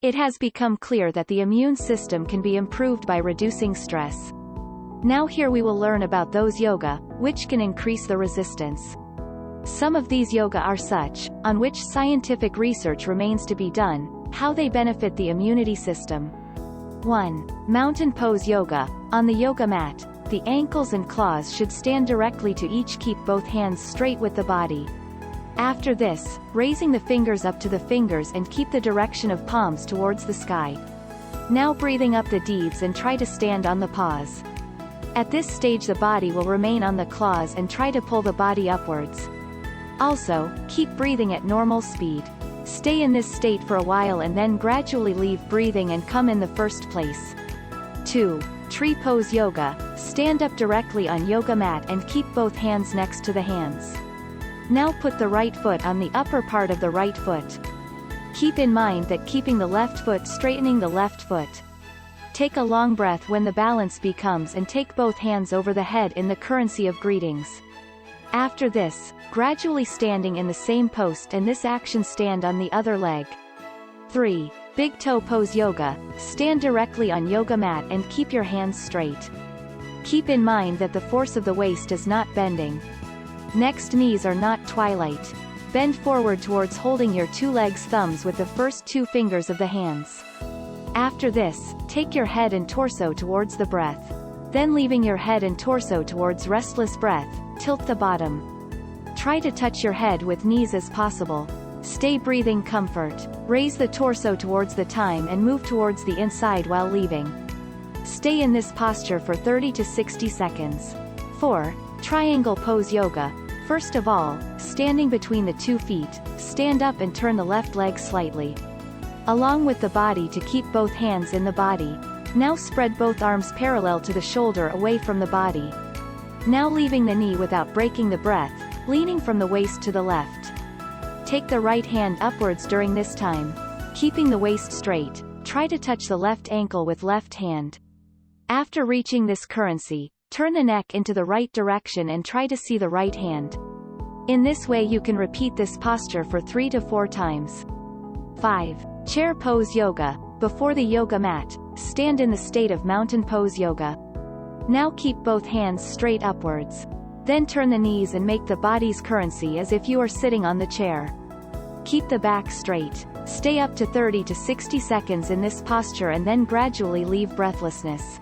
It has become clear that the immune system can be improved by reducing stress. Now here we will learn about those yoga, which can increase the resistance. Some of these yoga are such, on which scientific research remains to be done, how they benefit the immunity system. 1. Mountain pose yoga. On the yoga mat, the ankles and claws should stand directly to each. Keep both hands straight with the body. After this, raising the fingers up to the fingers and keep the direction of palms towards the sky. Now breathing up the deeds and try to stand on the paws. At this stage the body will remain on the claws and try to pull the body upwards. Also, keep breathing at normal speed. Stay in this state for a while and then gradually leave breathing and come in the first place. 2. Tree pose yoga. Stand up directly on yoga mat and keep both hands next to the hands. Now put the right foot on the upper part of the right foot. Keep in mind that keeping the left foot straightening the left foot. Take a long breath when the balance becomes and take both hands over the head in the currency of greetings. After this, gradually standing in the same post and this action stand on the other leg. 3. Big toe pose yoga. Stand directly on yoga mat and keep your hands straight. Keep in mind that the force of the waist is not bending. Next, knees are not twilight. Bend forward towards holding your two legs thumbs with the first two fingers of the hands. After this, take your head and torso towards the breath. Then leaving your head and torso towards restless breath, tilt the bottom. Try to touch your head with knees as possible. Stay breathing comfort. Raise the torso towards the time and move towards the inside while leaving. Stay in this posture for 30 to 60 seconds. 4. Triangle pose yoga. First of all, standing between the 2 feet, stand up and turn the left leg slightly, along with the body to keep both hands in the body. Now spread both arms parallel to the shoulder away from the body. Now leaving the knee without breaking the breath, leaning from the waist to the left. Take the right hand upwards during this time. Keeping the waist straight, try to touch the left ankle with left hand. After reaching this currency, turn the neck into the right direction and try to see the right hand. In this way you can repeat this posture for 3 to 4 times. 5. Chair pose yoga. Before the yoga mat, stand in the state of mountain pose yoga. Now keep both hands straight upwards. Then turn the knees and make the body's currency as if you are sitting on the chair. Keep the back straight. Stay up to 30 to 60 seconds in this posture and then gradually leave breathlessness.